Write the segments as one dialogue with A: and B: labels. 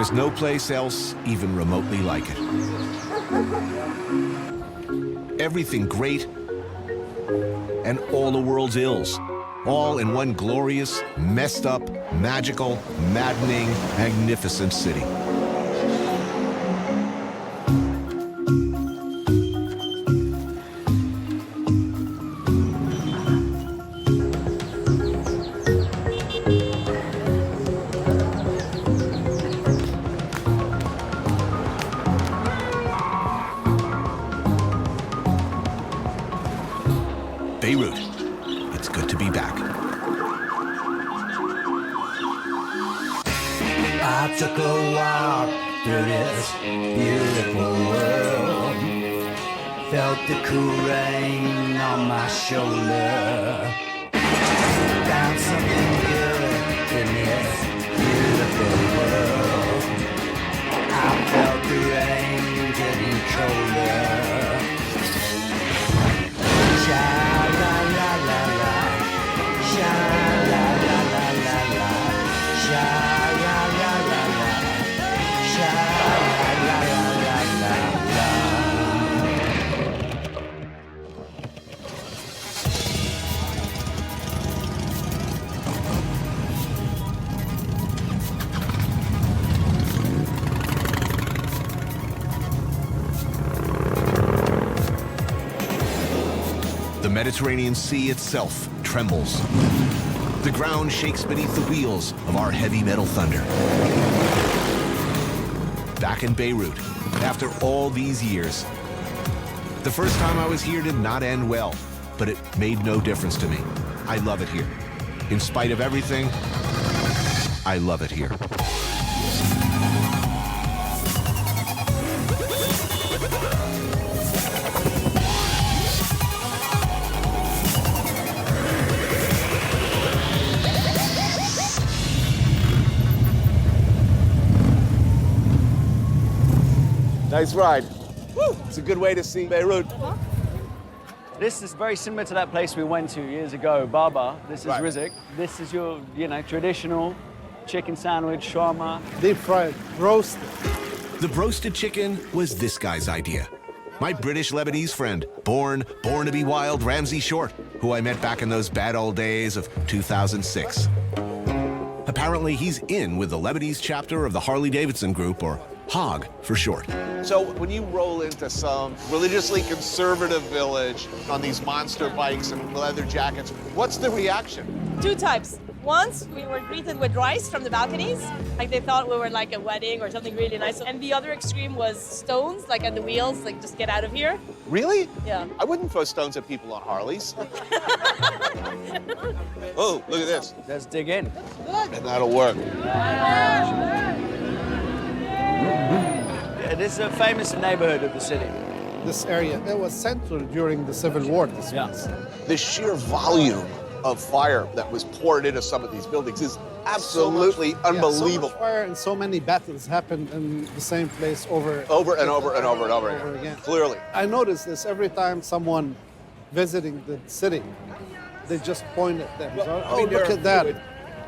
A: There's no place else even remotely like it. Everything great and all the world's ills, all in one glorious, messed up, magical, maddening, magnificent city. Beirut. It's good to be back.
B: I took a walk through this beautiful world. Felt the cool rain on my shoulder. Found something good in this beautiful world. I felt the rain getting colder.
A: The Mediterranean Sea itself trembles. The ground shakes beneath the wheels of our heavy metal thunder. Back in Beirut, after all these years. The first time I was here did not end well, but it made no difference to me. I love it here. In spite of everything, I love it here.
C: Nice ride. Woo! It's a good way to see Beirut.
D: This is very similar to that place we went to years ago, Baba. This is
C: Right.
D: Rizik. This is your, traditional chicken sandwich, shawarma.
E: Deep fried, roasted.
A: The broasted chicken was this guy's idea. My British Lebanese friend, born to be wild, Ramsey Short, who I met back in those bad old days of 2006. Apparently, he's in with the Lebanese chapter of the Harley-Davidson Group, or HOG for short.
C: So when you roll into some religiously conservative village on these monster bikes and leather jackets, what's the reaction?
F: Two types. Once we were greeted with rice from the balconies, like they thought we were like a wedding or something really nice. And the other extreme was stones, like on the wheels, like just get out of here.
C: Really?
F: Yeah.
C: I wouldn't throw stones at people on Harleys. Oh, look at this.
D: Let's dig in.
C: And that'll work.
D: Yeah, this is a famous neighborhood of the city.
E: This area, it was central during the Civil War, this
D: Yeah.
E: place.
C: The sheer volume of fire that was poured into some of these buildings is absolutely unbelievable.
E: So much fire and so many battles happened in the same place over
C: And over again. Clearly.
E: I notice this every time someone visiting the city, they just point at them. So,
C: I mean,
E: look at that.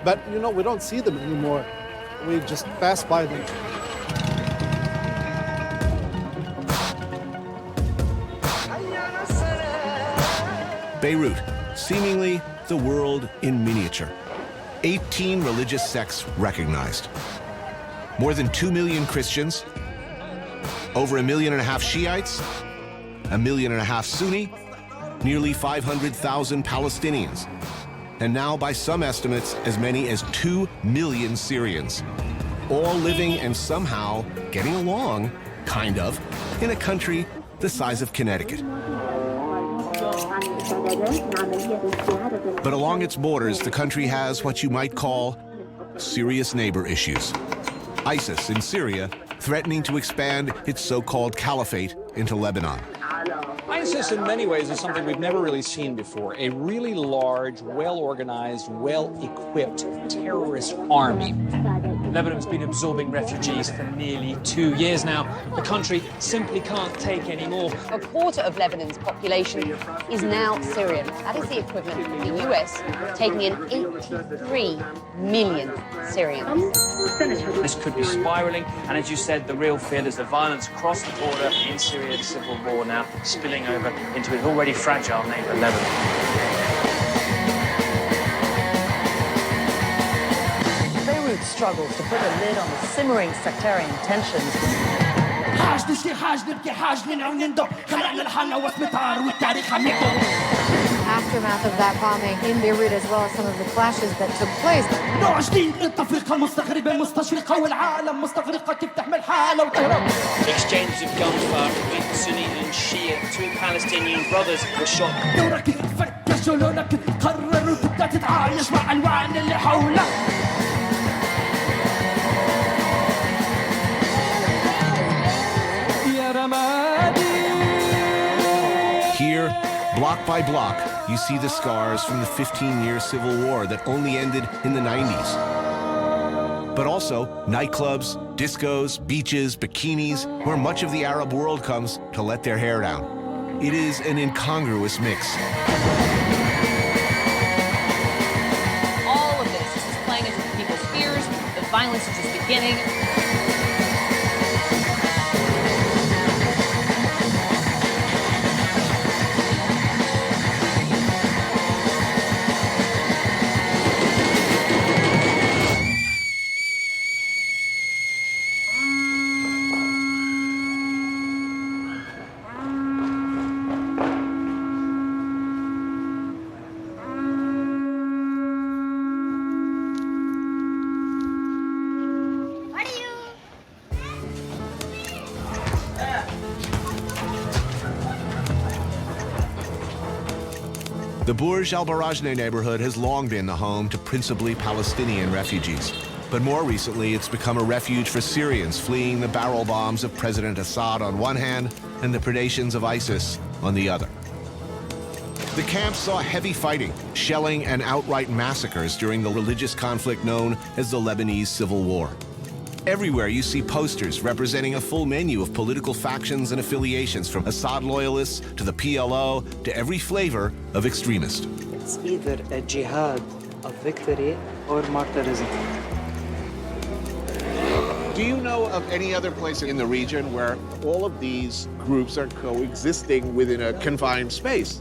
E: But, we don't see them anymore. We just pass by them.
A: Beirut, seemingly the world in miniature. 18 religious sects recognized. More than 2 million Christians, over 1.5 million Shiites, 1.5 million Sunni, nearly 500,000 Palestinians, and now, by some estimates, as many as 2 million Syrians, all living and somehow getting along, kind of, in a country the size of Connecticut. But along its borders, the country has what you might call serious neighbor issues. ISIS in Syria threatening to expand its so-called caliphate into Lebanon.
F: I
G: ISIS, in many ways, is something we've never really seen before. A really large, well-organized, well-equipped terrorist army.
H: Lebanon's been absorbing refugees for nearly 2 years now. The country simply can't take any more.
I: A quarter of Lebanon's population is now Syrian. That is the equivalent of the US taking in 83 million Syrians.
H: This could be spiraling, and as you said, the real fear is the violence across the border in Syria, the civil war now spilling over into its already fragile neighbour, Lebanon.
J: Beirut struggles to put a lid on the simmering sectarian tensions.
K: Aftermath of that bombing in Beirut, as well as some of the clashes that took place.
H: Exchanges of gunfire between Sunni and Shia. 2 Palestinian brothers were shot.
A: Here, block by block, you see the scars from the 15-year civil war that only ended in the 90s. But also nightclubs, discos, beaches, bikinis, where much of the Arab world comes to let their hair down. It is an incongruous mix.
F: All of this is playing into people's fears. The violence is just beginning.
A: The Bourj al-Barajneh neighborhood has long been the home to principally Palestinian refugees. But more recently, it's become a refuge for Syrians fleeing the barrel bombs of President Assad on one hand and the predations of ISIS on the other. The camp saw heavy fighting, shelling, and outright massacres during the religious conflict known as the Lebanese Civil War. Everywhere you see posters representing a full menu of political factions and affiliations, from Assad loyalists to the PLO to every flavor of extremist.
L: It's either a jihad of victory or martyrism.
C: Do you know of any other place in the region where all of these groups are coexisting within a confined space?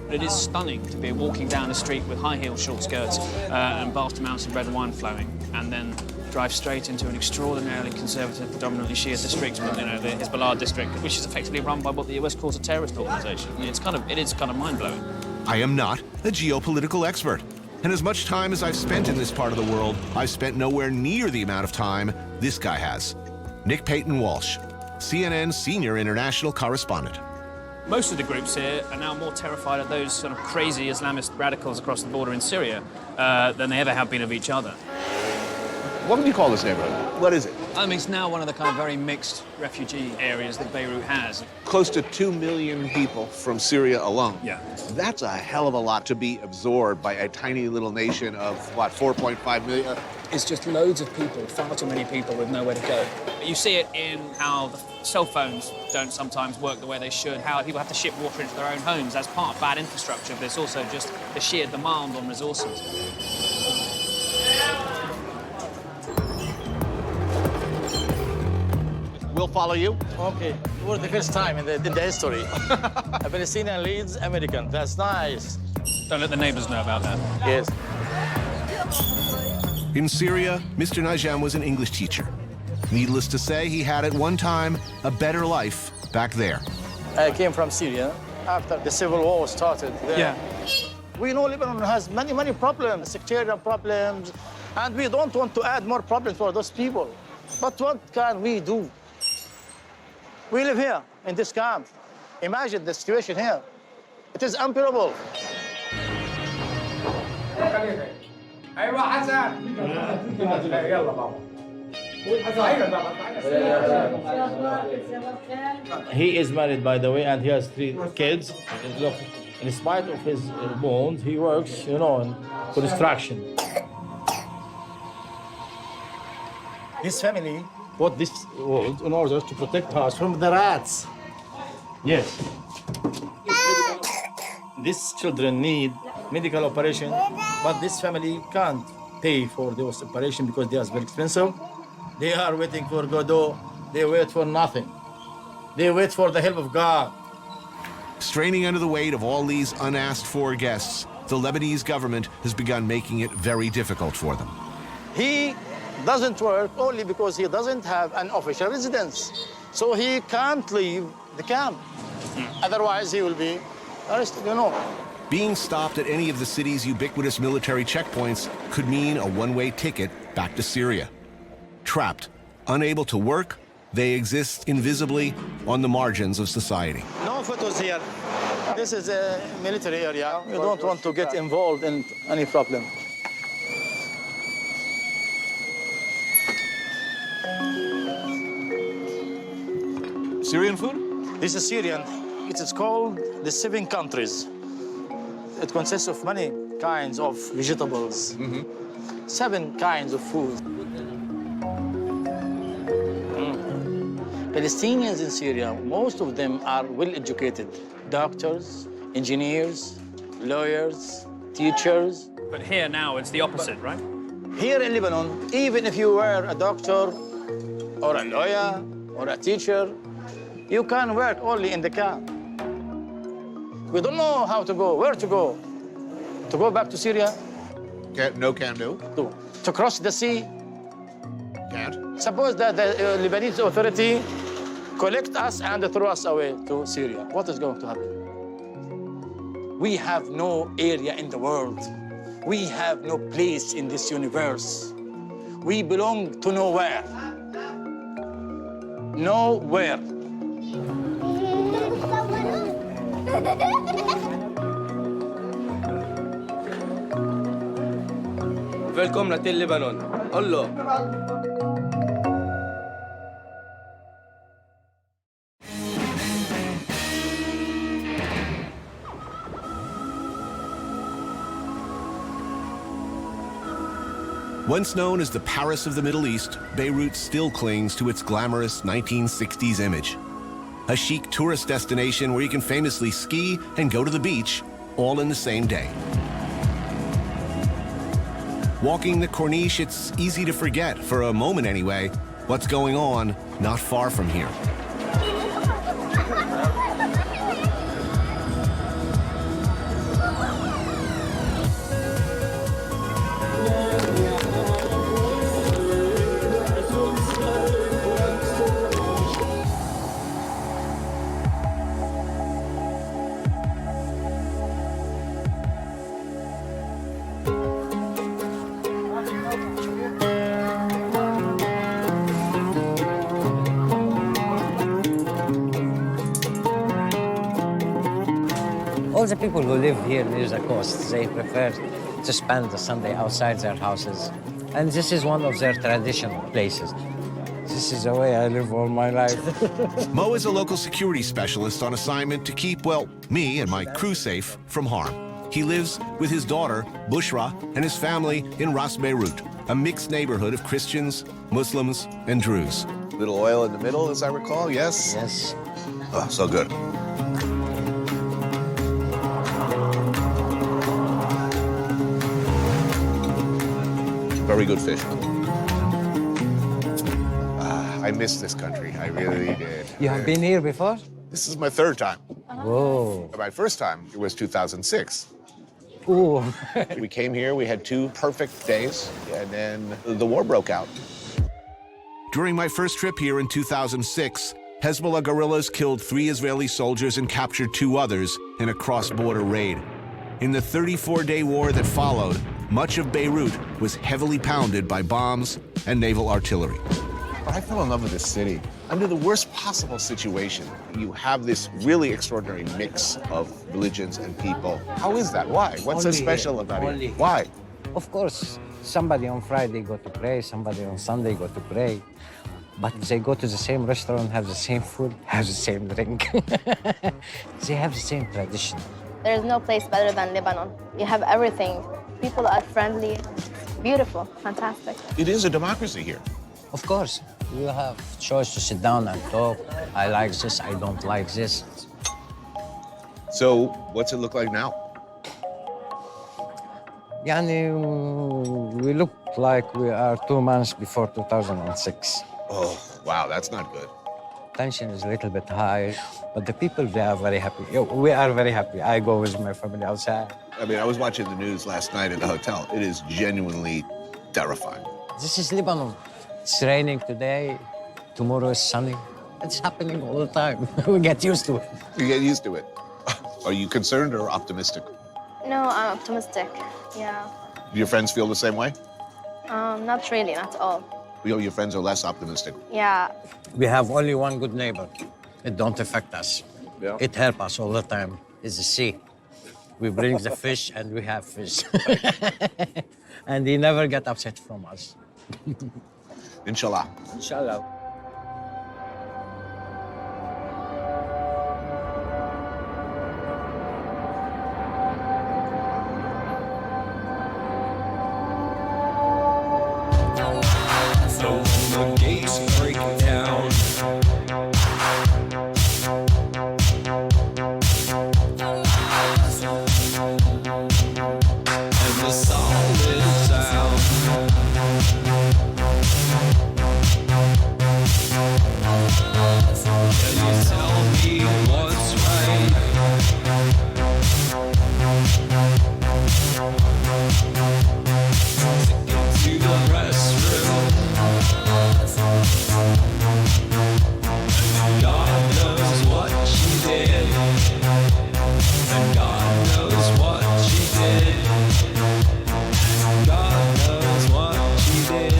H: It is stunning to be walking down the street with high-heeled short skirts and vast amounts of red wine flowing, and then drive straight into an extraordinarily conservative, predominantly Shia district, the Hezbollah district, which is effectively run by what the US calls a terrorist organization. It is kind of mind-blowing.
A: I am not a geopolitical expert, and as much time as I've spent in this part of the world, I've spent nowhere near the amount of time this guy has. Nick Paton Walsh, CNN's senior international correspondent.
H: Most of the groups here are now more terrified of those sort of crazy Islamist radicals across the border in Syria than they ever have been of each other.
C: What would you call this neighborhood? What is it?
H: I mean, it's now one of the kind of very mixed refugee areas that Beirut has.
C: Close to 2 million people from Syria alone.
H: Yeah.
C: That's a hell of a lot to be absorbed by a tiny little nation of, what, 4.5 million?
H: It's just loads of people, far too many people with nowhere to go. You see it in how the cell phones don't sometimes work the way they should, how people have to ship water into their own homes as part of bad infrastructure, but it's also just the sheer demand on resources.
C: We'll follow you.
M: Okay, for the first time in the history. A Palestinian leads American. That's nice.
H: Don't let the neighbors know about that.
M: Yes.
A: In Syria, Mr. Najam was an English teacher. Needless to say, he had at one time a better life back there.
M: I came from Syria after the civil war started there.
H: Yeah.
M: We know Lebanon has many problems, sectarian problems, and we don't want to add more problems for those people. But what can we do? We live here in this camp. Imagine the situation here. It is unbearable.
N: He is married, by the way, and he has 3 kids. And look, in spite of his bones, he works, you know, in construction. His family bought this wood in order to protect us from the rats. Yes. These children need medical operation, but this family can't pay for those operations because they are very expensive. They are waiting for Godot. They wait for nothing. They wait for the help of God.
A: Straining under the weight of all these unasked-for guests, the Lebanese government has begun making it very difficult for them.
M: He doesn't work only because he doesn't have an official residence. So he can't leave the camp. Otherwise, he will be arrested, you know.
A: Being stopped at any of the city's ubiquitous military checkpoints could mean a one-way ticket back to Syria. Trapped, unable to work, they exist invisibly on the margins of society.
M: No photos here. This is a military area. You don't want to get involved in any problem.
C: Syrian food?
M: This is Syrian. It is called the 7 countries. It consists of many kinds of vegetables, 7 kinds of food. Palestinians in Syria, most of them are well-educated. Doctors, engineers, lawyers, teachers.
H: But here now, it's the opposite, right?
M: Here in Lebanon, even if you were a doctor or a lawyer or a teacher, you can work only in the camp. We don't know how to go, where to go. To go back to Syria?
C: No can do.
M: To cross the sea?
C: Can't.
M: Suppose that the Lebanese authority collect us and throw us away to Syria. What is going to happen? We have no area in the world. We have no place in this universe. We belong to nowhere. Nowhere.
O: Välkomna till Libanon. Allah.
A: Once known as the Paris of the Middle East, Beirut still clings to its glamorous 1960s image. A chic tourist destination where you can famously ski and go to the beach, all in the same day. Walking the Corniche, it's easy to forget, for a moment anyway, what's going on not far from here.
P: All the people who live here near the coast, they prefer to spend the Sunday outside their houses. And this is one of their traditional places. This is the way I live all my life.
A: Mo is a local security specialist on assignment to keep, well, me and my crew safe from harm. He lives with his daughter, Bushra, and his family in Ras Beirut, a mixed neighborhood of Christians, Muslims, and Druze.
C: Little oil in the middle, as I recall, yes?
P: Yes.
C: Oh, so good. Very good fish. I miss this country. I really did.
P: You have been here before?
C: This is my 3rd time.
P: Whoa.
C: My first time, it was 2006.
P: Ooh.
C: We came here, we had 2 perfect days, and then the war broke out.
A: During my first trip here in 2006, Hezbollah guerrillas killed 3 Israeli soldiers and captured 2 others in a cross-border raid. In the 34-day war that followed, much of Beirut was heavily pounded by bombs and naval artillery.
C: But I fell in love with this city. Under the worst possible situation, you have this really extraordinary mix of religions and people. How is that? Why? What's so special about it? Why?
P: Of course, somebody on Friday go to pray, somebody on Sunday go to pray. But they go to the same restaurant, have the same food, have the same drink. They have the same tradition.
Q: There's no place better than Lebanon. You have everything. People are friendly, beautiful, fantastic.
A: It is a democracy here.
P: Of course, you have choice to sit down and talk. I like this, I don't like this.
A: So, what's it look like now?
P: Yani, we look like we are 2 months before 2006.
A: Oh, wow, that's not good.
P: Tension is a little bit high, but the people, they are very happy. We are very happy. I go with my family outside.
A: I mean, I was watching the news last night at the hotel. It is genuinely terrifying.
P: This is Lebanon. It's raining today, tomorrow is sunny. It's happening all the time. We get used to it.
A: You get used to it. Are you concerned or optimistic?
Q: No, I'm optimistic, yeah.
A: Do your friends feel the same way?
Q: Not really, not all.
A: Your friends are less optimistic.
Q: Yeah.
P: We have only one good neighbor. It don't affect us.
A: Yeah.
P: It helps us all the time. It's the sea. We bring the fish and we have fish. And he never get upset from us.
A: Inshallah.
O: Inshallah.
R: The gates break down. And the solid sound. Can you tell me what's right? To the restroom. And God knows what she did. And God knows what she did. And God knows what she did.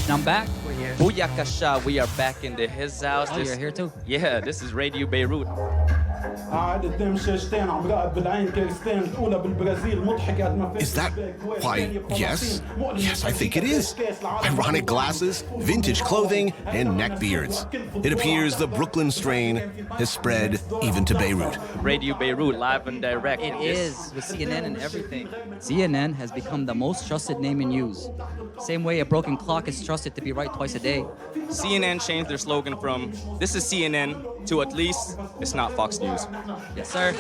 S: I'm back.
O: We're here. Booyakasha, we are back in his house.
S: Oh, you're here too?
O: Yeah, this is Radio Beirut.
A: Is that why, yes? Yes, I think it is. Ironic glasses, vintage clothing, and neck beards. It appears the Brooklyn strain has spread even to Beirut.
O: Radio Beirut, live and direct.
S: It is, with CNN and everything. CNN has become the most trusted name in use. Same way a broken clock is trusted to be right twice a day.
O: CNN changed their slogan from, this is CNN, to at least, it's not Fox News.
S: Yes, sir.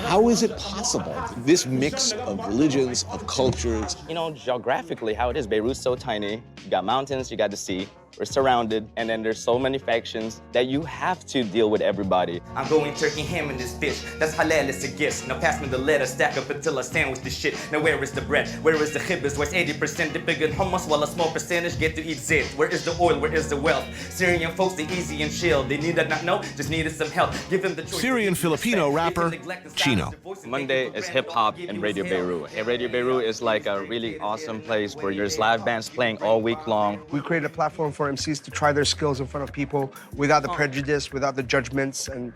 C: How is it possible, this mix of religions, of cultures?
O: You know, geographically, how it is, Beirut's so tiny. You got mountains, you got the sea. We're surrounded, and then there's so many factions that you have to deal with everybody.
T: I'm going turkey ham in this bitch. That's halal, it's a gift. Now pass me the letter, stack up until I sandwich this shit. Now where is the bread? Where is the chibbas? Where's 80% the bigger hummus while a small percentage get to eat zit? Where is the oil? Where is the wealth? Syrian folks, they easy and chill. They need to not know, just needed some help. Give them the choice.
A: Syrian-Filipino rapper, Chino.
O: Monday is hip-hop in Radio Beirut. And Radio Beirut is like a really awesome place where there's live bands playing all week long.
U: We created a platform for MCs to try their skills in front of people without the prejudice, without the judgments, and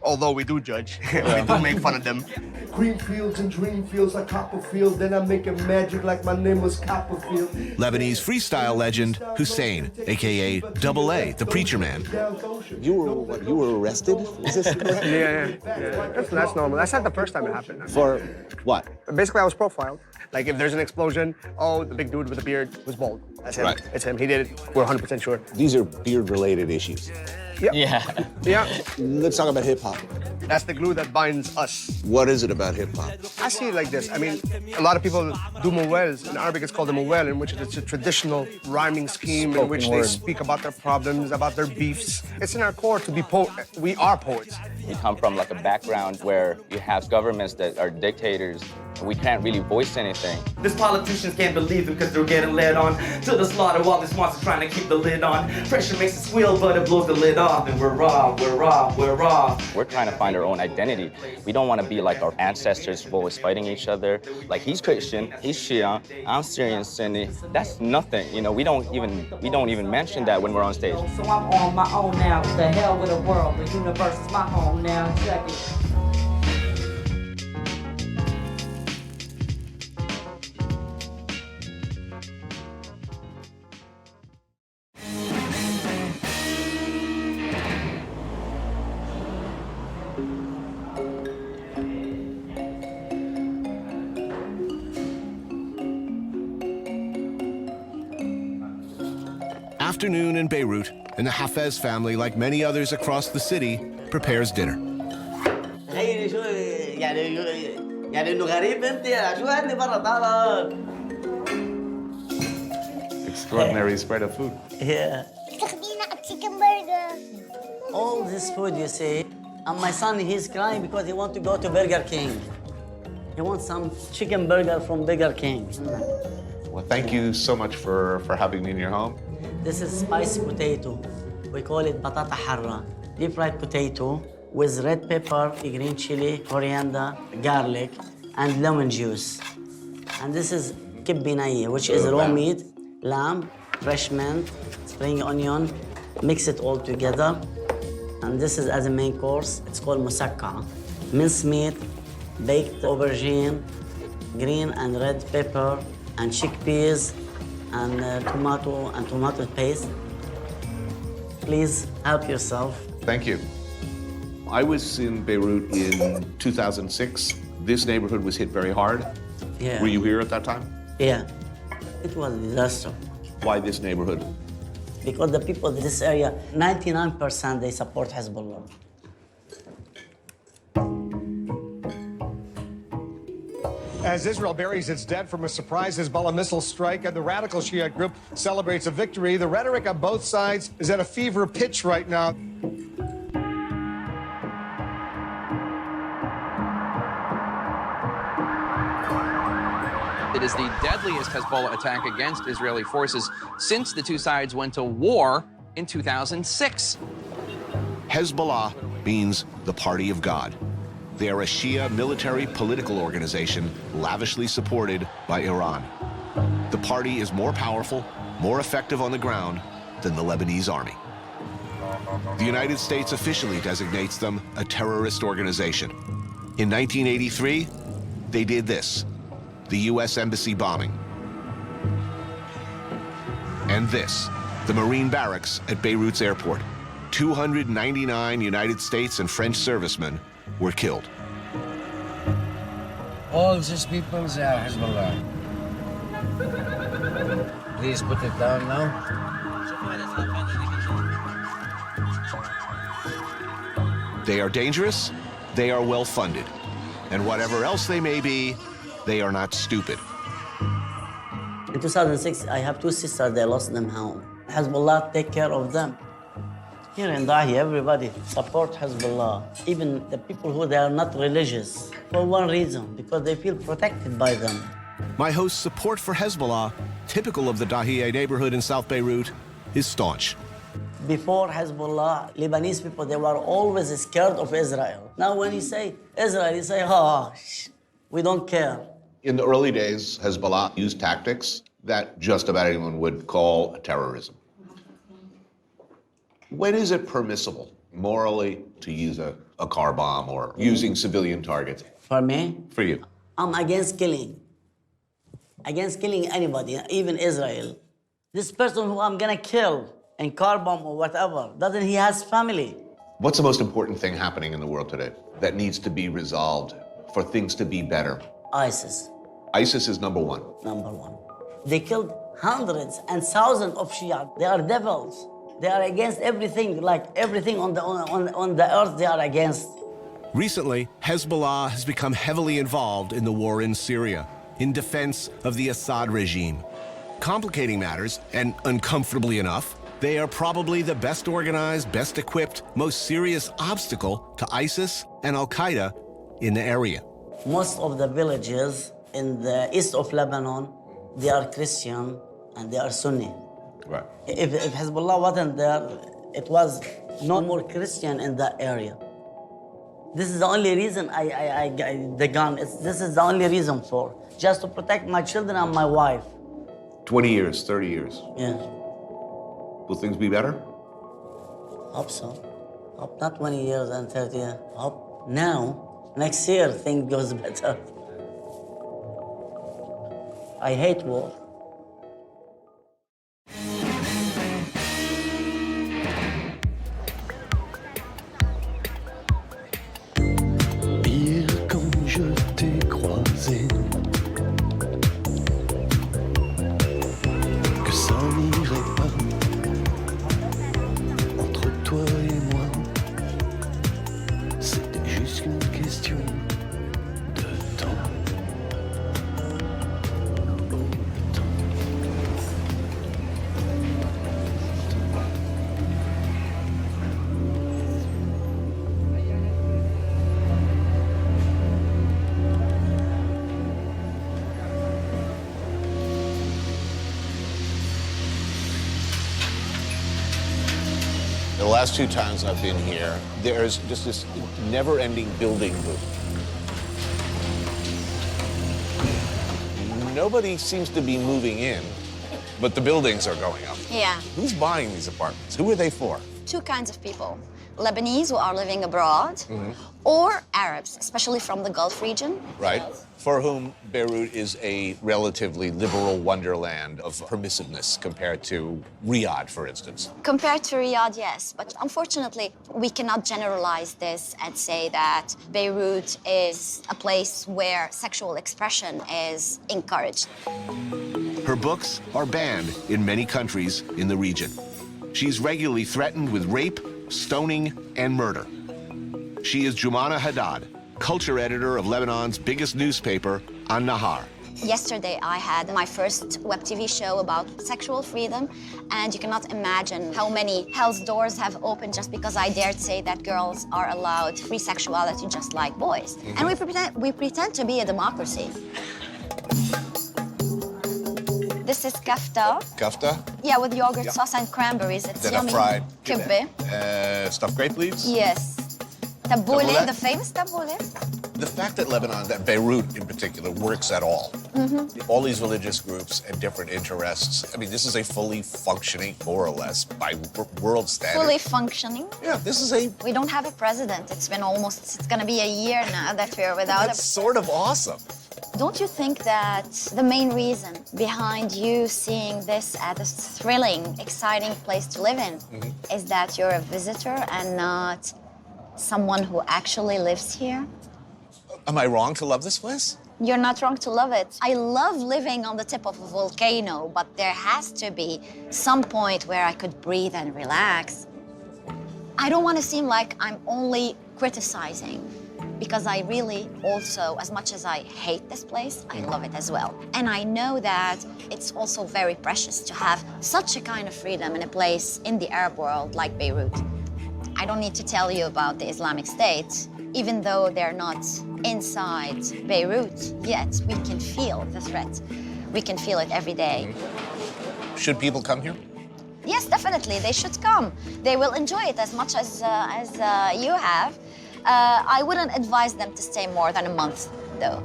U: although we do judge, we do make fun of them.
V: Green fields and dream fields like Copperfield, then I'm making magic like my name was Copperfield.
A: Lebanese freestyle legend Hussein, aka Double A The Preecherman.
C: You were arrested? Is this
U: Yeah. That's normal. That's not the first time it happened.
C: For what?
U: Basically, I was profiled. Like, if there's an explosion, oh, the big dude with the beard was bald. That's him.
C: Right.
U: It's him. He did it. We're 100% sure.
C: These are beard-related issues. Yeah.
U: Let's talk about hip hop. That's the glue that binds us.
C: What is it about hip hop?
U: I see it like this. I mean, a lot of people do mawels. In Arabic, it's called a mawel, in which it's a traditional rhyming scheme in which they speak about their problems, about their beefs. It's in our core to be we are poets.
O: We come from like a background where you have governments that are dictators, and we can't really voice anything.
T: These politicians can't believe it because they're getting led on to the slaughter while this monster's trying to keep the lid on. Pressure makes it squeal, but it blows the lid off, and we're raw, we're raw, we're raw.
O: We're trying to find our own identity. We don't want to be like our ancestors always fighting each other. Like he's Christian, he's Shia, I'm Syrian, Sunni. That's nothing. You know, we don't even mention that when we're on stage.
J: So I'm on my own now. The hell with the world. The universe is my home now. Check it.
A: Afternoon in Beirut, and the Hafez family, like many others across the city, prepares dinner.
C: Extraordinary spread of food.
B: Yeah. Chicken burger. All this food, you see. And my son, he's crying because he wants to go to Burger King. He wants some chicken burger from Burger King.
C: Well, thank you so much for having me in your home.
B: This is spicy potato. We call it batata harra. Deep fried potato with red pepper, green chili, coriander, garlic, and lemon juice. And this is kibbi naya, which is raw meat, lamb, fresh mint, spring onion. Mix it all together. And this is as a main course. It's called musakka. Minced meat, baked aubergine, green and red pepper, and chickpeas, and tomato paste. Please help yourself.
C: Thank you. I was in Beirut in 2006. This neighborhood was hit very hard.
B: Yeah.
C: Were you here at that time?
B: Yeah. It was a disaster.
C: Why this neighborhood?
B: Because the people in this area, 99% they support Hezbollah.
D: As Israel buries its dead from a surprise Hezbollah missile strike and the radical Shiite group celebrates a victory, the rhetoric on both sides is at a fever pitch right now.
W: It is the deadliest Hezbollah attack against Israeli forces since the two sides went to war in 2006.
A: Hezbollah means the party of God. They are a Shia military political organization lavishly supported by Iran. The party is more powerful, more effective on the ground than the Lebanese army. The United States officially designates them a terrorist organization. In 1983, they did this, the U.S. Embassy bombing. And this, the Marine barracks at Beirut's airport. 299 United States and French servicemen were killed.
P: All these people, they are Hezbollah. Please put it down now.
A: They are dangerous, they are well-funded, and whatever else they may be, they are not stupid.
B: In 2006, I have two sisters, they lost them home. Hezbollah take care of them. Here in Dahi, everybody support Hezbollah, even the people who they are not religious, for one reason, because they feel protected by them.
A: My host's support for Hezbollah, typical of the Dahiya neighborhood in South Beirut, is staunch.
B: Before Hezbollah, Lebanese people, they were always scared of Israel. Now when you say Israel, you say, oh, we don't care.
C: In the early days, Hezbollah used tactics that just about anyone would call terrorism. When is it permissible, morally, to use a car bomb or using civilian targets?
B: For me?
C: For you?
B: I'm against killing. Against killing anybody, even Israel. This person who I'm gonna kill in car bomb or whatever, doesn't he has family?
C: What's the most important thing happening in the world today that needs to be resolved for things to be better?
B: ISIS.
C: ISIS is number one.
B: Number one. They killed hundreds and thousands of Shia. They are devils. They are against everything, like everything on the earth they are against.
A: Recently, Hezbollah has become heavily involved in the war in Syria, in defense of the Assad regime. Complicating matters, and uncomfortably enough, they are probably the best organized, best equipped, most serious obstacle to ISIS and Al-Qaeda in the area.
B: Most of the villages in the east of Lebanon, they are Christian and they are Sunni.
A: Right.
B: If Hezbollah wasn't there, it was no more Christian in that area. This is the only reason I got the gun. This is the only reason for, just to protect my children and my wife.
A: 20 years, 30 years.
B: Yeah.
A: Will things be better?
B: Hope so. Hope not 20 years and 30 years. Hope now, next year, things goes better. I hate war.
R: Hier quand je t'ai croisé, que ça n'irait pas entre toi et moi, c'était juste une question de temps.
C: The last two times I've been here, there's just this never-ending building boom. Nobody seems to be moving in, but the buildings are going up.
E: Yeah.
C: Who's buying these apartments? Who are they for?
E: Two kinds of people. Lebanese who are living abroad, or Arabs, especially from the Gulf region.
C: Right. For whom Beirut is a relatively liberal wonderland of permissiveness compared to Riyadh, for instance.
E: Compared to Riyadh, yes, but unfortunately, we cannot generalize this and say that Beirut is a place where sexual expression is encouraged.
A: Her books are banned in many countries in the region. She's regularly threatened with rape, stoning, and murder. She is Joumana Haddad, culture editor of Lebanon's biggest newspaper, An-Nahar.
E: Yesterday, I had my first web TV show about sexual freedom, and you cannot imagine how many hell's doors have opened just because I dared say that girls are allowed free sexuality just like boys. And we pretend to be a democracy. This is kafta.
C: Kafta?
E: Yeah, with yogurt sauce and cranberries. It's
C: Then
E: yummy.
C: a fried
E: Kibbeh.
C: stuffed grape leaves?
E: Yes. Tabouleh,
C: Tabouleh?
E: the famous tabouleh.
C: The fact that Lebanon, that Beirut in particular, works at all, all these religious groups and different interests, I mean, this is a fully functioning, more or less, by world standards.
E: Fully functioning.
C: Yeah, this is a...
E: We don't have a president. It's been almost, it's gonna be a year now that we're without
C: That's sort of awesome.
E: Don't you think that the main reason behind you seeing this as a thrilling, exciting place to live in is that you're a visitor and not someone who actually lives here?
C: Am I wrong to love this place?
E: You're not wrong to love it. I love living on the tip of a volcano, but there has to be some point where I could breathe and relax. I don't want to seem like I'm only criticizing, because I really also, as much as I hate this place, I love it as well. And I know that it's also very precious to have such a kind of freedom in a place in the Arab world like Beirut. I don't need to tell you about the Islamic State. Even though they're not inside Beirut yet, we can feel the threat. We can feel it every day.
C: Should people come here?
E: Yes, definitely, they should come. They will enjoy it as much as you have. I wouldn't advise them to stay more than a month, though.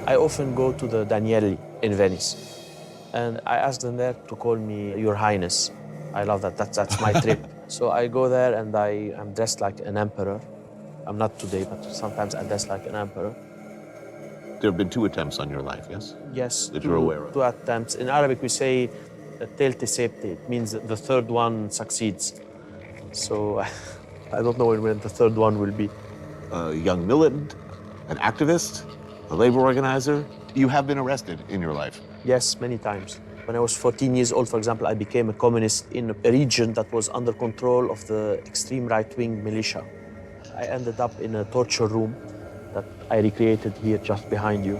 G: I often go to the Danieli in Venice, and I ask them there to call me Your Highness. I love that. That's my trip. So I go there and I am dressed like an emperor. I'm not today, but sometimes I dress like an emperor.
C: There have been 2 attempts on your life, yes?
G: Yes.
C: That you're aware of.
G: 2 attempts. In Arabic, we say telte septe. It means that the 3rd one succeeds. So I don't know when the 3rd one will be.
C: A young militant, an activist, a labor organizer. You have been arrested in your life.
G: Yes, many times. When I was 14 years old, for example, I became a communist in a region that was under control of the extreme right-wing militia. I ended up in a torture room that I recreated here just behind you.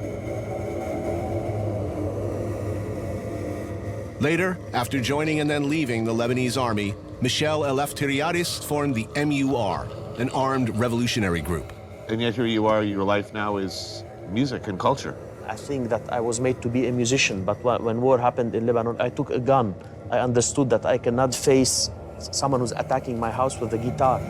A: Later, after joining and then leaving the Lebanese army, Michel Eleftheriadis formed the MUR, an armed revolutionary group.
C: And yet here you are, your life now is music and culture.
G: I think that I was made to be a musician, but when war happened in Lebanon, I took a gun. I understood that I cannot face someone who's attacking my house with a guitar.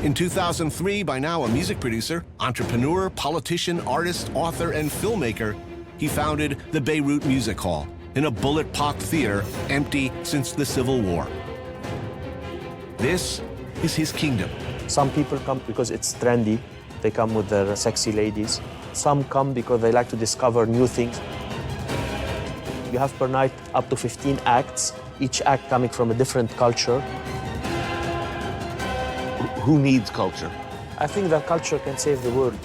A: In 2003, by now a music producer, entrepreneur, politician, artist, author, and filmmaker, he founded the Beirut Music Hall in a bullet-pocked theater empty since the Civil War. This is his kingdom.
G: Some people come because it's trendy. They come with their sexy ladies. Some come because they like to discover new things. You have per night up to 15 acts, each act coming from a different culture.
C: Who needs culture?
G: I think that culture can save the world.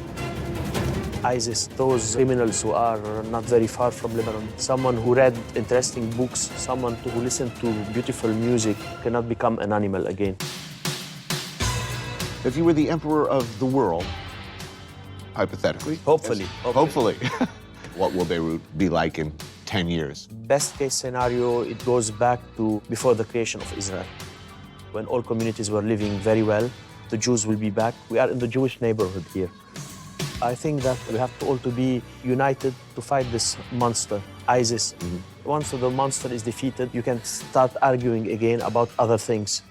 G: ISIS, those criminals who are not very far from Lebanon, someone who read interesting books, someone who listened to beautiful music cannot become an animal again.
C: If you were the emperor of the world, hypothetically.
G: Hopefully.
C: What will Beirut be like in 10 years?
G: Best case scenario, it goes back to before the creation of Israel, when all communities were living very well. The Jews will be back. We are in the Jewish neighborhood here. I think that we have to all to be united to fight this monster, ISIS. Once the monster is defeated, you can start arguing again about other things.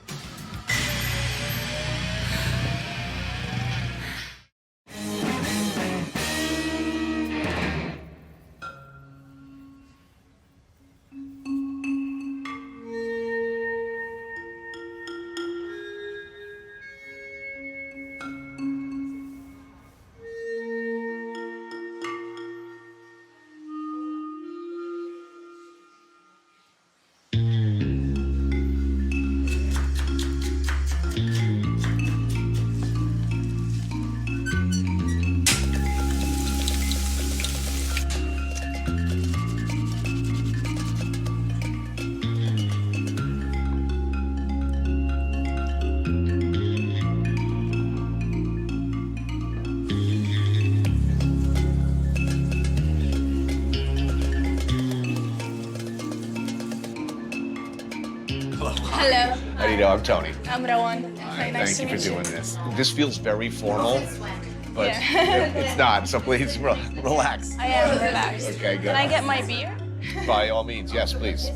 I: Hello.
C: How do you know? I'm Tony.
I: I'm Rawan. Very nice
C: Thank
I: to
C: you for
I: meet
C: doing this. This feels very formal, but
I: Yeah.
C: it's not, so please relax.
I: I am relaxed.
C: Okay, good.
I: Can I get my beer?
C: By all means, yes, please.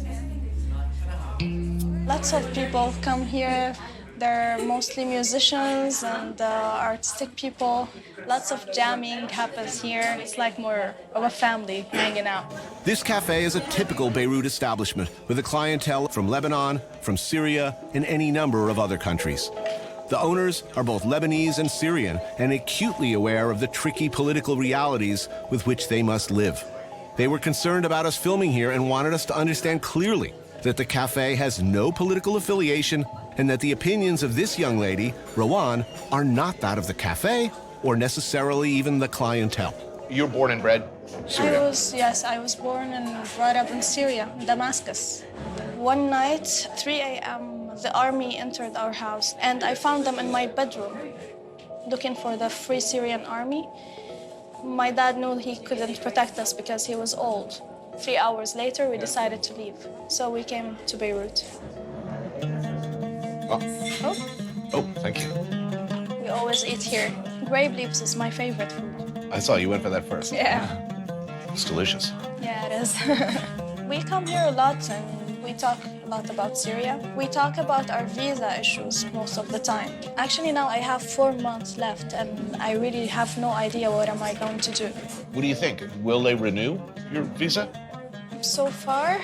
I: Lots of people come here. They're mostly musicians and artistic people. Lots of jamming happens here. It's like more of a family hanging out.
A: This cafe is a typical Beirut establishment with a clientele from Lebanon, from Syria, and any number of other countries. The owners are both Lebanese and Syrian and acutely aware of the tricky political realities with which they must live. They were concerned about us filming here and wanted us to understand clearly that the cafe has no political affiliation and that the opinions of this young lady, Rawan, are not that of the cafe or necessarily even the clientele.
C: You're born and bred Syria?
I: I was born and brought up in Syria, in Damascus. One night, 3 a.m., the army entered our house and I found them in my bedroom looking for the Free Syrian Army. My dad knew he couldn't protect us because he was old. 3 hours later, we decided to leave. So we came to Beirut.
C: Oh, thank you.
I: We always eat here. Grape leaves is my favorite food.
C: I saw you went for that first.
I: Yeah.
C: It's delicious.
I: Yeah, it is. We come here a lot and we talk lot about Syria. We talk about our visa issues most of the time. Actually, now I have 4 months left, and I really have no idea what am I going to do.
C: What do you think? Will they renew your visa?
I: So far,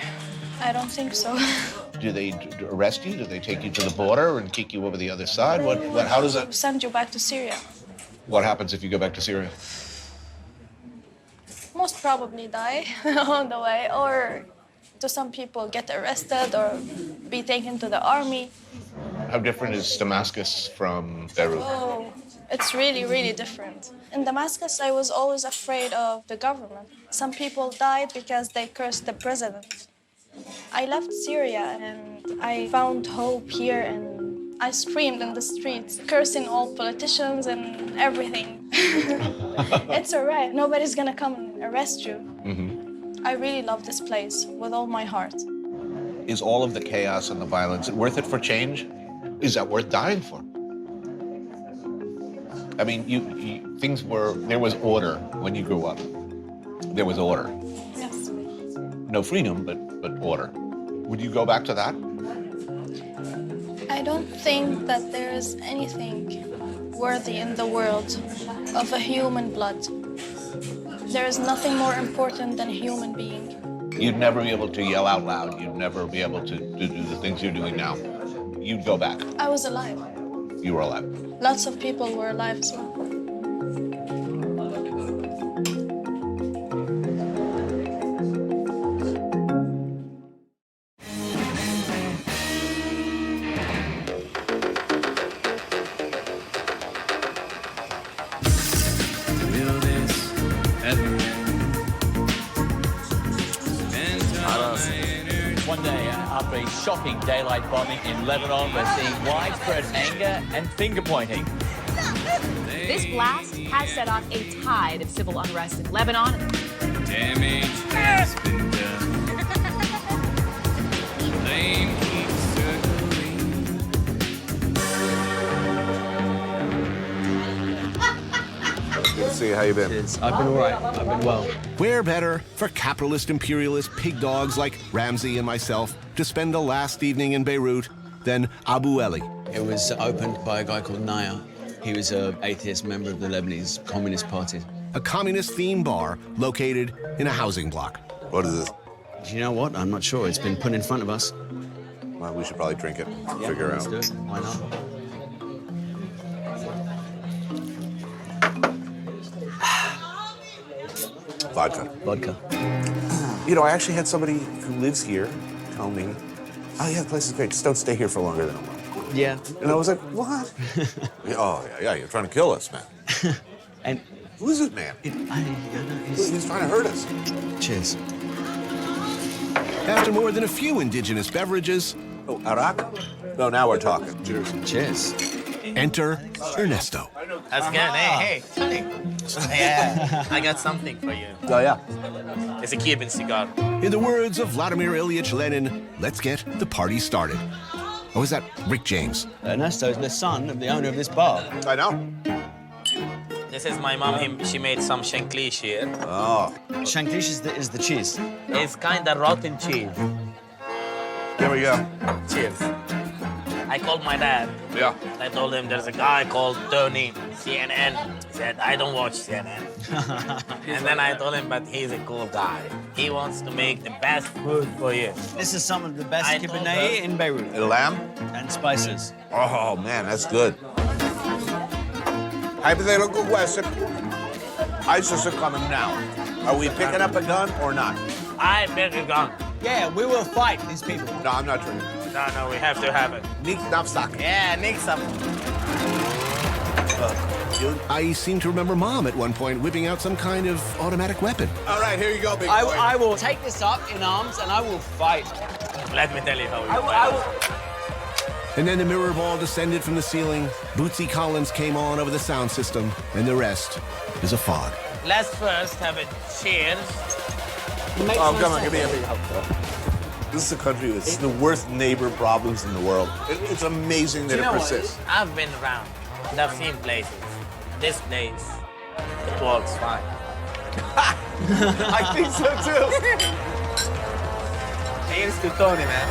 I: I don't think so.
C: Do they arrest you? Do they take you to the border and kick you over the other side? How does that?
I: Send you back to Syria.
C: What happens if you go back to Syria?
I: Most probably die on the way, or to some people get arrested or be taken to the army.
C: How different is Damascus from Beirut?
I: Oh, it's really, really different. In Damascus, I was always afraid of the government. Some people died because they cursed the president. I left Syria and I found hope here, and I screamed in the streets, cursing all politicians and everything. It's all right. Nobody's gonna come and arrest you. I really love this place with all my heart.
C: Is all of the chaos and the violence worth it for change? Is that worth dying for? I mean, there was order when you grew up. There was order.
I: Yes.
C: No freedom, but order. Would you go back to that?
I: I don't think that there is anything worthy in the world of a human blood. There is nothing more important than a human being.
C: You'd never be able to yell out loud. You'd never be able to do the things you're doing now. You'd go back.
I: I was alive.
C: You were alive.
I: Lots of people were alive as well.
F: One day, after a shocking daylight bombing in Lebanon, we're seeing widespread anger and finger-pointing.
K: This blast has set off a tide of civil unrest in Lebanon.
R: Damage has been done. Blame keeps circling.
A: Good to see you. How you been?
G: I've been all right. I've been well.
A: Where better for capitalist, imperialist pig dogs like Ramsey and myself to spend a last evening in Beirut than Abu Eli?
L: It was opened by a guy called Naya. He was an atheist member of the Lebanese Communist Party.
A: A communist-themed bar located in a housing block.
L: What is this? Do you know what? I'm not sure. It's been put in front of us.
A: Well, we should probably drink it,
L: Figure out. Let's do it. Why not?
A: Vodka. You know, I actually had somebody who lives here tell me, oh, yeah, the place is great. Just don't stay here for longer than a month.
L: Yeah.
A: And I was like, what? Yeah, you're trying to kill us, man.
L: And
A: who is this man? He's trying to hurt us.
L: Cheers.
A: After more than a few indigenous beverages... Oh, arak? No, now we're talking. Cheers.
L: Cheers.
A: Enter Ernesto.
X: That's good. Hey, Tony. Yeah, I got something for you.
A: Oh, yeah?
X: It's a Cuban cigar.
A: In the words of Vladimir Ilyich Lenin, let's get the party started. Oh, is that Rick James?
L: Ernesto is the son of the owner of this bar.
A: I know.
X: This is my mom. She made some shanklish here.
A: Oh.
L: Shanklish is the cheese.
X: It's kind of rotten cheese.
A: There we go.
X: Cheers. I called my dad.
A: Yeah.
X: I told him there's a guy called Tony, CNN. He said, I don't watch CNN. And then I told him, but he's a cool guy. He wants to make the best food for you.
L: This is some of the best kibbeneh in Beirut.
A: Lamb?
L: And spices.
A: Oh, man, that's good. Hypothetical question. ISIS are coming now. Are we picking up a gun or not?
X: I pick a gun.
L: Yeah, we will fight these people.
A: No, I'm not trying.
X: No, we have to have it.
A: Nick Navsak.
X: Yeah, Nick some.
A: I seem to remember Mom at one point whipping out some kind of automatic weapon.
X: All right, here you go, big boy.
L: I will take this up in arms and I will fight.
X: Let me tell you how
L: I will.
A: And then the mirror ball descended from the ceiling, Bootsy Collins came on over the sound system, and the rest is a fog.
X: Let's first have a cheers.
A: Oh, come on, give me a big hug. This is a country with the worst neighbor problems in the world. It's amazing that it persists.
X: I've been around. And I've seen places. This place, it works fine.
A: I think so too.
X: Cheers to Tony, man.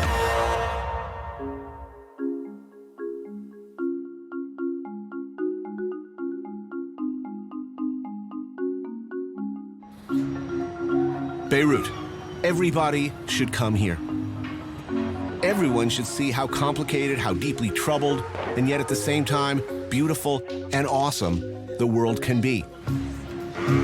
A: Beirut. Everybody should come here. Everyone should see how complicated, how deeply troubled, and yet at the same time, beautiful and awesome the world can be.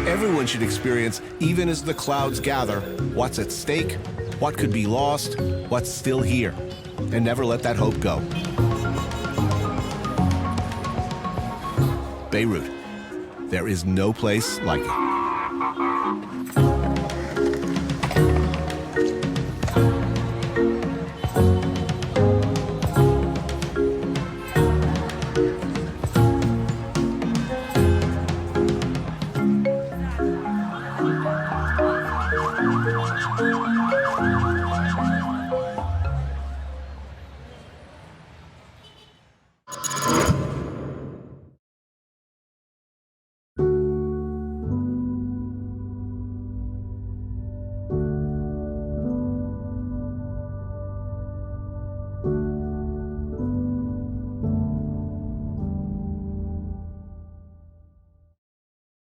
A: Everyone should experience, even as the clouds gather, what's at stake, what could be lost, what's still here, and never let that hope go. Beirut. There is no place like it.